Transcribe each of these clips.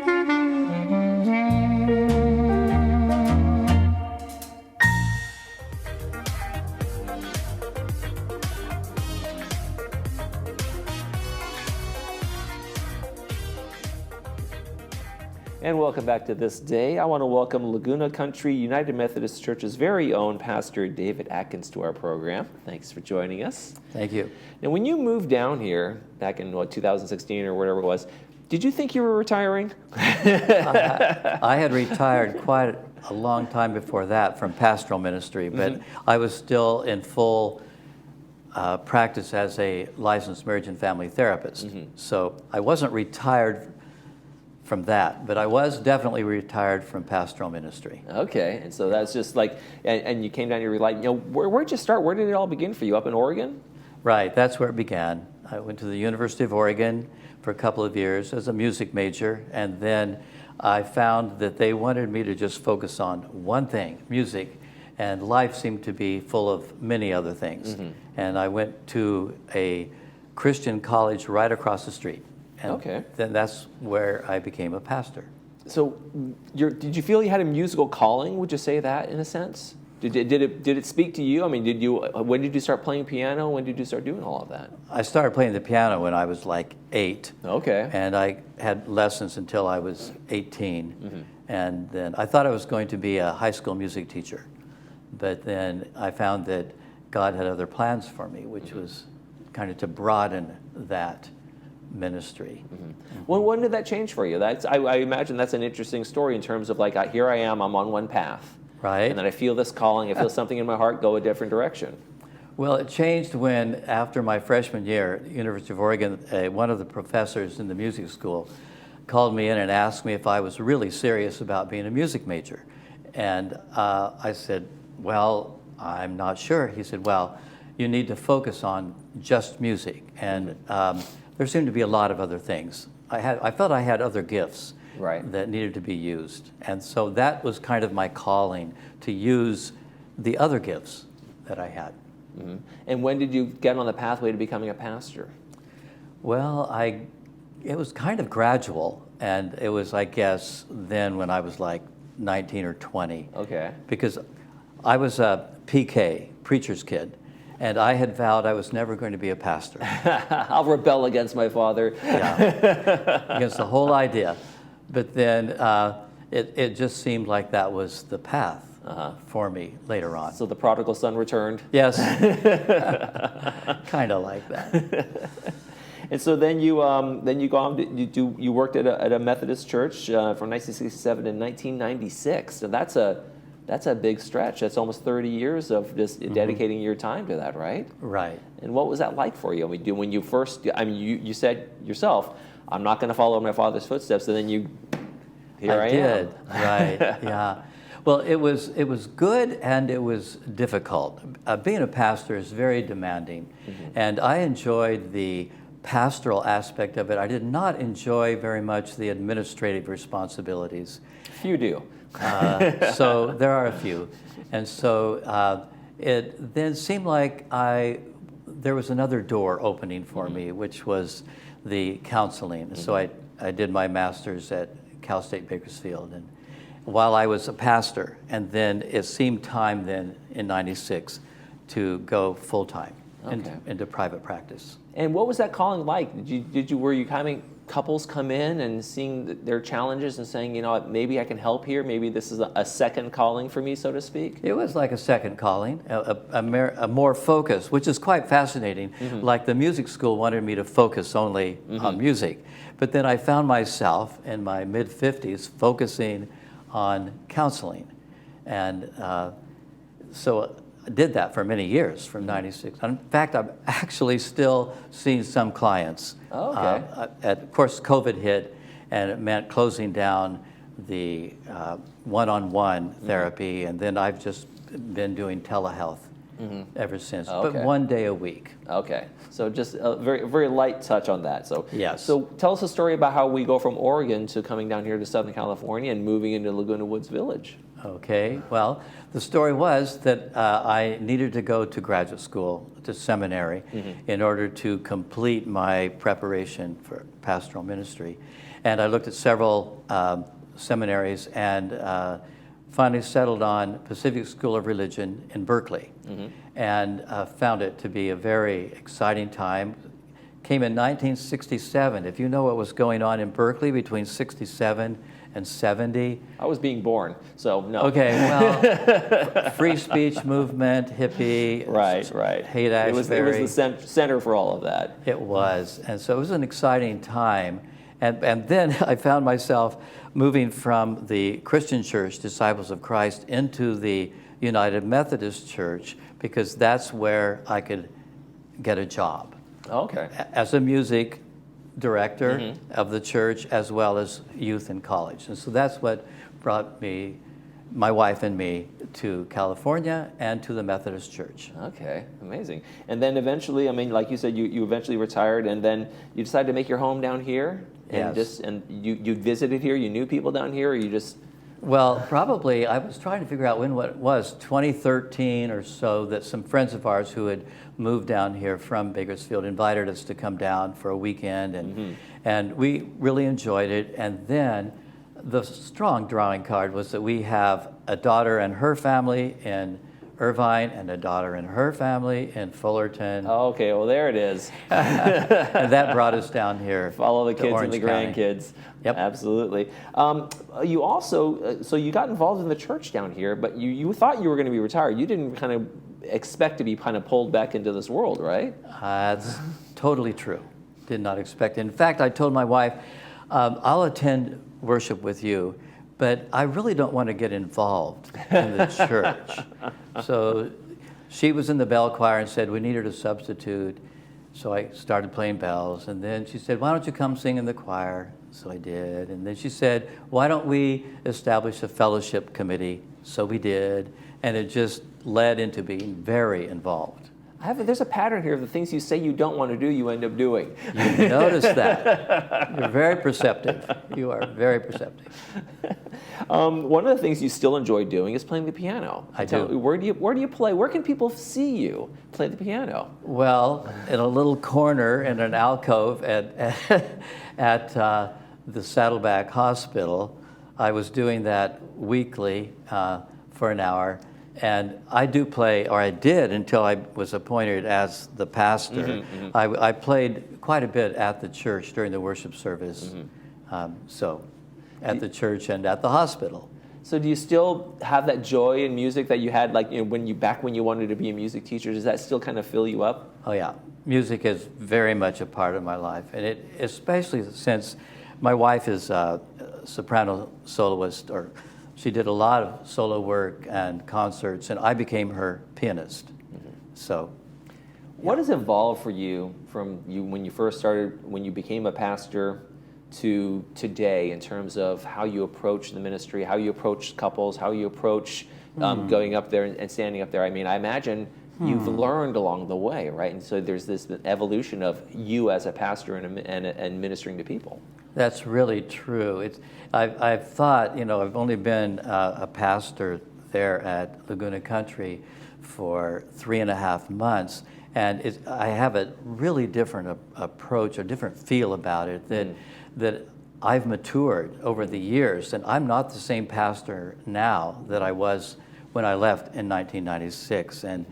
And welcome back to This Day. I want to welcome Laguna Country United Methodist Church's very own Pastor David Atkins to our program. Thanks for joining us. Thank you. Now, when you moved down here back in, 2016 or whatever it was, did you think you were retiring? I had retired quite a long time before that from pastoral ministry, but I was still in full practice as a licensed marriage and family therapist. So I wasn't retired from that, but I was definitely retired from pastoral ministry. Okay, and so that's just like, and you came down here, like, where'd you start? Where did it all begin for you? Up in Oregon? Right, that's where it began. I went to the University of Oregon for a couple of years as a music major, and then I found that they wanted me to just focus on one thing, music, and life seemed to be full of many other things. And I went to a Christian college right across the street. And then that's where I became a pastor. So did you feel you had a musical calling? Would you say that in a sense? Did it speak to you? I mean, when did you start playing piano? When did you start doing all of that? I started playing the piano when I was like 8. Okay. And I had lessons until I was 18. And then I thought I was going to be a high school music teacher. But then I found that God had other plans for me, which was kind of to broaden that ministry. When did that change for you? I imagine that's an interesting story in terms of like, here I am, I'm on one path. Right. And then I feel this calling, I feel something in my heart go a different direction. Well, it changed when, after my freshman year at the University of Oregon, one of the professors in the music school called me in and asked me if I was really serious about being a music major. And I said, well, I'm not sure. He said, well, you need to focus on just music. And there seemed to be a lot of other things. I felt I had other gifts that needed to be used. And so that was kind of my calling, to use the other gifts that I had. And when did you get on the pathway to becoming a pastor? Well, it was kind of gradual. And it was, I guess, then when I was like 19 or 20. Okay. Because I was a PK, preacher's kid. And I had vowed I was never going to be a pastor. I'll rebel against my father. Yeah, against the whole idea. But then it just seemed like that was the path for me later on. So the prodigal son returned? Yes, kind of like that. And so then you go on you worked at a Methodist church from 1967 to 1996. So that's a big stretch. That's almost 30 years of just dedicating your time to that, right? Right. And what was that like for you? I mean, when you first, you said yourself, I'm not going to follow my father's footsteps, and then here I did. am. Right, yeah. Well, it was good and it was difficult. Being a pastor is very demanding, and I enjoyed the pastoral aspect of it. I did not enjoy very much the administrative responsibilities. Few do. So there are a few. And so it then seemed like there was another door opening for me, which was the counseling. So I did my master's at Cal State Bakersfield, and while I was a pastor, and then it seemed time then in '96 to go full-time into private practice. And what was that calling like? Were you having couples come in and seeing their challenges and saying, maybe I can help here, maybe this is a second calling for me, so to speak? It was like a second calling, a more focus, which is quite fascinating. Like the music school wanted me to focus only on music, but then I found myself in my mid-50s focusing on counseling. And so I did that for many years, from '96. In fact, I'm actually still seeing some clients. Of course, COVID hit, and it meant closing down the one-on-one therapy, and then I've just been doing telehealth ever since, but 1 day a week. Okay, so just a very, very light touch on that. So yes. So tell us a story about how we go from Oregon to coming down here to Southern California and moving into Laguna Woods Village. Okay, well, the story was that I needed to go to graduate school, to seminary, in order to complete my preparation for pastoral ministry. And I looked at several seminaries and finally settled on Pacific School of Religion in Berkeley, and found it to be a very exciting time. Came in 1967. If you know what was going on in Berkeley between 67 and 70. I was being born, so no. Okay, well, free speech movement, hippie, Right. Haight-Ashbury. It was the center for all of that. It was, and so it was an exciting time. And then I found myself moving from the Christian church, Disciples of Christ, into the United Methodist Church, because that's where I could get a job. Okay. As a music director of the church, as well as youth in college. And so that's what brought me, my wife and me, to California and to the Methodist Church. Okay, amazing. And then eventually, I mean, like you said, you eventually retired, and then you decided to make your home down here? And Yes. You visited here, you knew people down here, or you just... Well, probably, I was trying to figure out when what it was, 2013 or so, that some friends of ours who had moved down here from Bakersfield invited us to come down for a weekend, and we really enjoyed it. And then the strong drawing card was that we have a daughter and her family in Irvine and a daughter and her family in Fullerton. Oh, okay, well, there it is. And that brought us down here. Follow the to kids Orange and the County. grandkids. Yep. Absolutely. You also, so you got involved in the church down here, but you thought you were going to be retired. You didn't kind of expect to be kind of pulled back into this world, right? That's totally true. Did not expect it. In fact, I told my wife, I'll attend worship with you, but I really don't want to get involved in the church. So she was in the bell choir and said we needed a substitute. So I started playing bells, and then she said, why don't you come sing in the choir? So I did. And then she said, why don't we establish a fellowship committee? So we did. And it just led into being very involved. There's a pattern here of the things you say you don't want to do, you end up doing. You notice that. You're very perceptive. You are very perceptive. One of the things you still enjoy doing is playing the piano. I do. Where do you play? Where can people see you play the piano? Well, in a little corner in an alcove at the Saddleback Hospital. I was doing that weekly for an hour. And I do play, or I did until I was appointed as the pastor. I played quite a bit at the church during the worship service. So at the church and at the hospital. So do you still have that joy in music that you had, like, you know, when you wanted to be a music teacher? Does that still kind of fill you up? Oh yeah, music is very much a part of my life, and it especially since my wife is a soprano soloist, or she did a lot of solo work and concerts, and I became her pianist. So, what has evolved for you from when you first started, when you became a pastor, to today in terms of how you approach the ministry, how you approach couples, how you approach going up there and standing up there? I mean, I imagine you've learned along the way, right? And so there's this evolution of you as a pastor and ministering to people. that's really true. I've thought, you know, I've only been a pastor there at Laguna Country for 3.5 months, and I have a really different approach, a different feel about it that I've matured over the years, and I'm not the same pastor now that I was when I left in 1996. And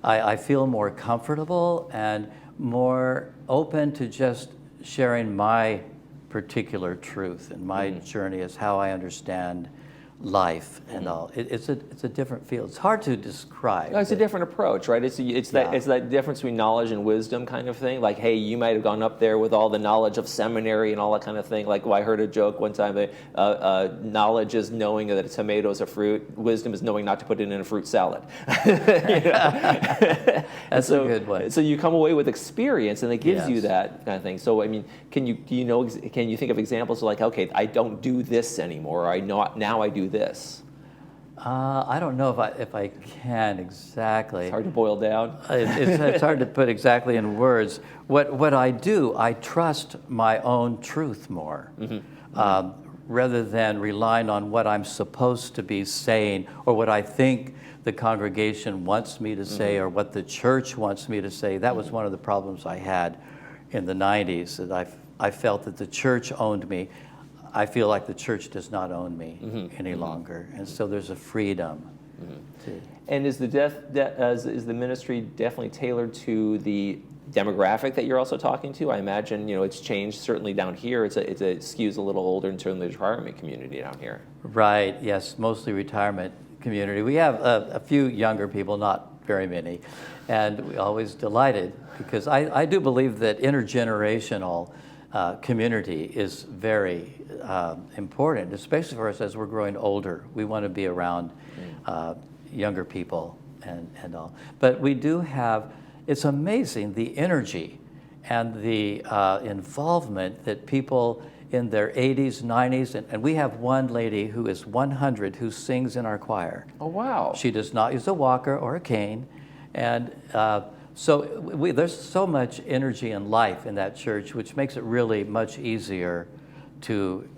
I feel more comfortable and more open to just sharing my particular truth and my journey as how I understand life and all. It's a different field. It's hard to describe. No, it's a different approach, right? It's that difference between knowledge and wisdom kind of thing. Like, hey, you might have gone up there with all the knowledge of seminary and all that kind of thing. Like, well, I heard a joke one time that knowledge is knowing that a tomato is a fruit. Wisdom is knowing not to put it in a fruit salad. That's a good one. So you come away with experience, and it gives you Yes. that kind of thing. So I mean, can you think of examples of, like, okay, I don't do this anymore, or now I do this? I don't know if I can exactly. It's hard to boil down. It's hard to put exactly in words. What I do, I trust my own truth more, rather than relying on what I'm supposed to be saying or what I think the congregation wants me to say or what the church wants me to say. That was one of the problems I had in the 90s, that I felt that the church owned me. I feel like the church does not own me any longer, and so there's a freedom. And is the ministry definitely tailored to the demographic that you're also talking to? I imagine it's changed certainly down here. It skews a little older in terms of the retirement community down here. Right. Yes. Mostly retirement community. We have a few younger people, not very many, and we're always delighted because I do believe that intergenerational community is very important, especially for us as we're growing older. We want to be around younger people and all. But we do have, it's amazing the energy and the involvement that people in their 80s, 90s, and we have one lady who is 100 who sings in our choir. Oh, wow. She does not use a walker or a cane. And so there's so much energy and life in that church, which makes it really much easier to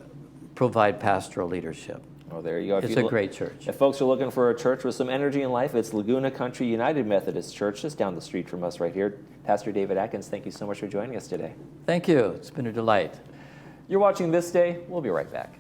provide pastoral leadership. Oh, there you go. It's a great church. If folks are looking for a church with some energy and life, it's Laguna Country United Methodist Church, just down the street from us right here. Pastor David Atkins, thank you so much for joining us today. Thank you. It's been a delight. You're watching This Day. We'll be right back.